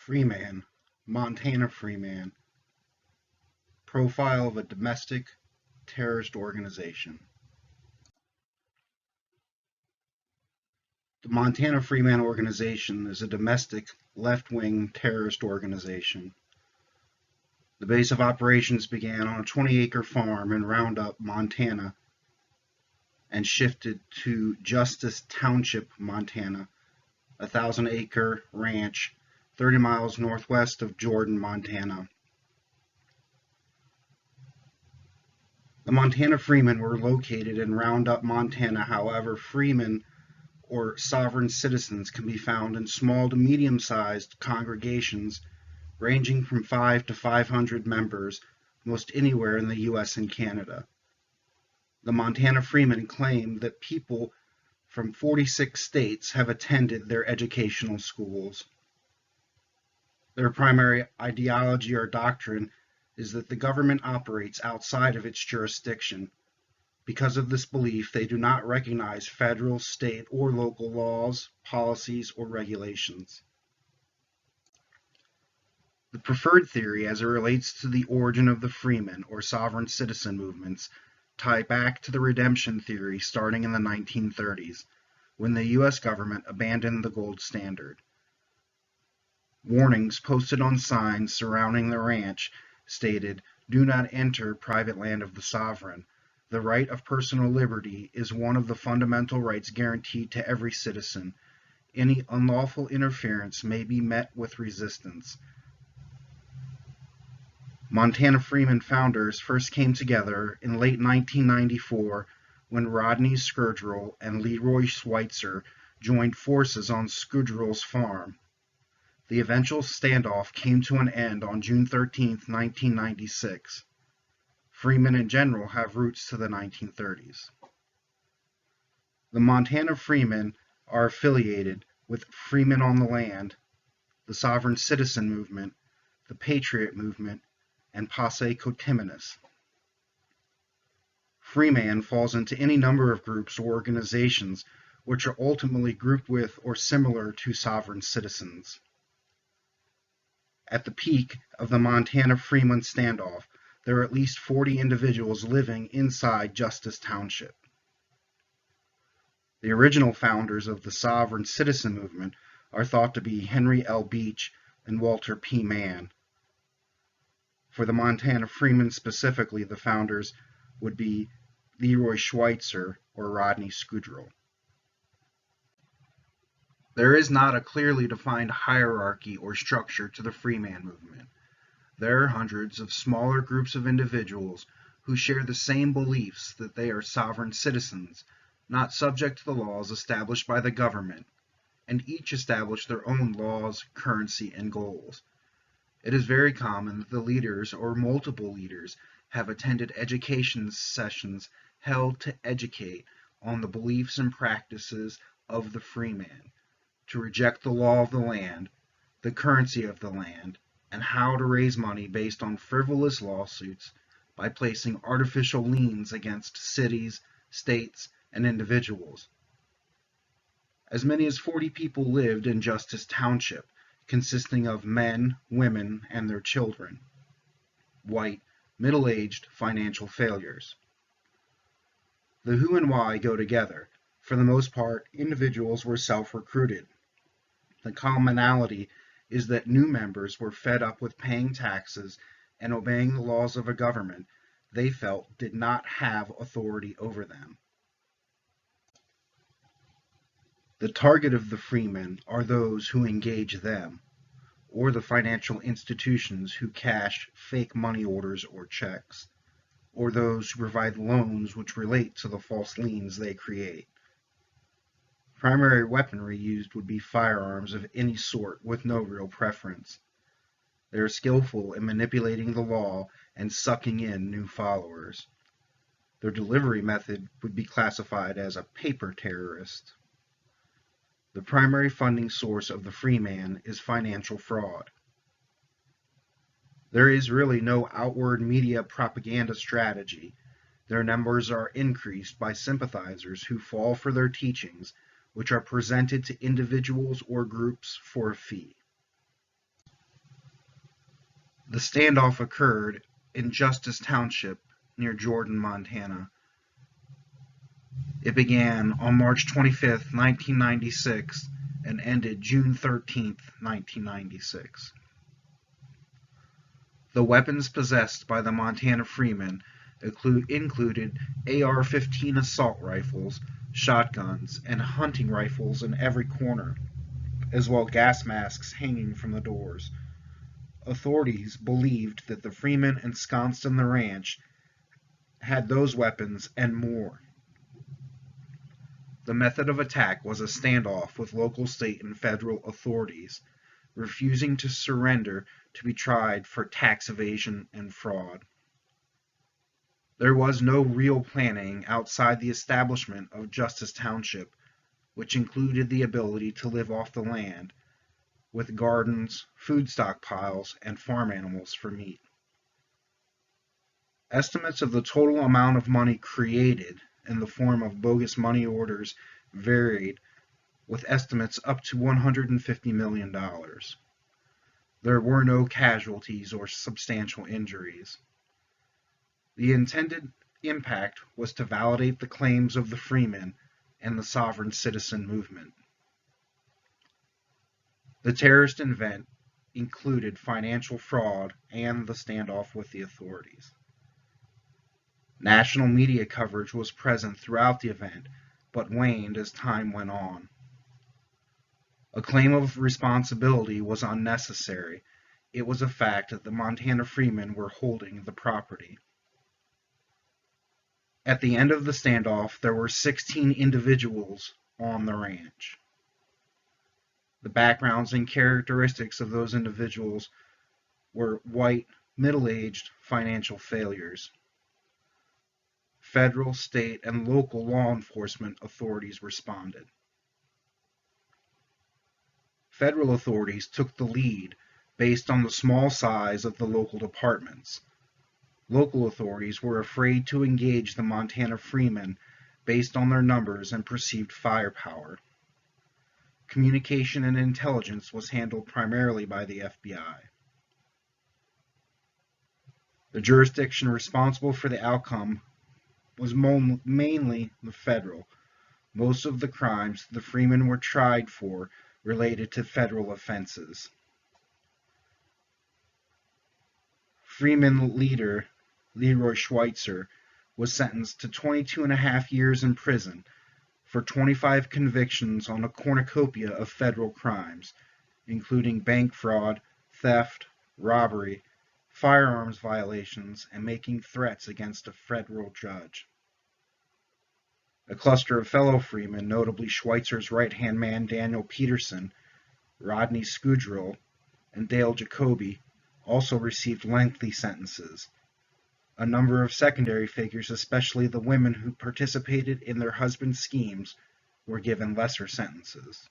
FREEMAN, Montana Freeman, profile of a domestic terrorist organization. The Montana Freeman organization is a domestic left-wing terrorist organization. The base of operations began on a 20-acre farm in Roundup, Montana, and shifted to Justice Township, Montana, a 1,000-acre ranch 30 miles northwest of Jordan, Montana. The Montana Freemen were located in Roundup, Montana. However, freemen or sovereign citizens can be found in small to medium-sized congregations ranging from 5 to 500 members most anywhere in the U.S. and Canada. The Montana Freemen claim that people from 46 states have attended their educational schools. Their primary ideology or doctrine is that the government operates outside of its jurisdiction. Because of this belief, they do not recognize federal, state, or local laws, policies, or regulations. The preferred theory as it relates to the origin of the Freeman or sovereign citizen movements tie back to the redemption theory starting in the 1930s, when the U.S. government abandoned the gold standard. Warnings posted on signs surrounding the ranch stated, "Do not enter private land of the sovereign. The right of personal liberty is one of the fundamental rights guaranteed to every citizen. Any unlawful interference may be met with resistance." Montana Freeman founders first came together in late 1994 when Rodney Scourgill and Leroy Schweitzer joined forces on Scourgill's farm. The eventual standoff came to an end on June 13, 1996. Freemen in general have roots to the 1930s. The Montana Freemen are affiliated with Freemen on the Land, the Sovereign Citizen Movement, the Patriot Movement, and Posse Coterminous. Freeman falls into any number of groups or organizations which are ultimately grouped with or similar to sovereign citizens. At the peak of the Montana Freeman standoff, there are at least 40 individuals living inside Justice Township. The original founders of the sovereign citizen movement are thought to be Henry L. Beach and Walter P. Mann. For the Montana Freemen specifically, the founders would be Leroy Schweitzer or Rodney Scourgill. There is not a clearly defined hierarchy or structure to the Freeman movement. There are hundreds of smaller groups of individuals who share the same beliefs that they are sovereign citizens, not subject to the laws established by the government, and each establish their own laws, currency, and goals. It is very common that the leaders or multiple leaders have attended education sessions held to educate on the beliefs and practices of the freeman, to reject the law of the land, the currency of the land, and how to raise money based on frivolous lawsuits by placing artificial liens against cities, states, and individuals. As many as 40 people lived in Justice Township, consisting of men, women, and their children. White, middle-aged financial failures. The who and why go together. For the most part, individuals were self-recruited. The commonality is that new members were fed up with paying taxes and obeying the laws of a government they felt did not have authority over them. The target of the freemen are those who engage them, or the financial institutions who cash fake money orders or checks, or those who provide loans which relate to the false liens they create. Primary weaponry used would be firearms of any sort with no real preference. They are skillful in manipulating the law and sucking in new followers. Their delivery method would be classified as a paper terrorist. The primary funding source of the freeman is financial fraud. There is really no outward media propaganda strategy. Their numbers are increased by sympathizers who fall for their teachings, which are presented to individuals or groups for a fee. The standoff occurred in Justice Township near Jordan, Montana. It began on March 25, 1996, and ended June 13, 1996. The weapons possessed by the Montana Freemen included AR-15 assault rifles, shotguns, and hunting rifles in every corner, as well as gas masks hanging from the doors. Authorities believed that the Freemen ensconced in the ranch had those weapons and more. The method of attack was a standoff with local, state, and federal authorities, refusing to surrender to be tried for tax evasion and fraud. There was no real planning outside the establishment of Justice Township, which included the ability to live off the land, with gardens, food stockpiles, and farm animals for meat. Estimates of the total amount of money created in the form of bogus money orders varied, with estimates up to $150 million. There were no casualties or substantial injuries. The intended impact was to validate the claims of the Freemen and the sovereign citizen movement. The terrorist event included financial fraud and the standoff with the authorities. National media coverage was present throughout the event, but waned as time went on. A claim of responsibility was unnecessary. It was a fact that the Montana Freemen were holding the property. At the end of the standoff, there were 16 individuals on the ranch. The backgrounds and characteristics of those individuals were white, middle-aged financial failures. Federal, state, and local law enforcement authorities responded. Federal authorities took the lead based on the small size of the local departments. Local authorities were afraid to engage the Montana Freemen based on their numbers and perceived firepower. Communication and intelligence was handled primarily by the FBI. The jurisdiction responsible for the outcome was mainly the federal. Most of the crimes the Freemen were tried for related to federal offenses. Freeman leader Leroy Schweitzer was sentenced to 22.5 years in prison for 25 convictions on a cornucopia of federal crimes, including bank fraud, theft, robbery, firearms violations, and making threats against a federal judge. A cluster of fellow Freemen, notably Schweitzer's right-hand man Daniel Peterson, Rodney Scudrill, and Dale Jacoby, also received lengthy sentences. A number of secondary figures, especially the women who participated in their husbands' schemes, were given lesser sentences.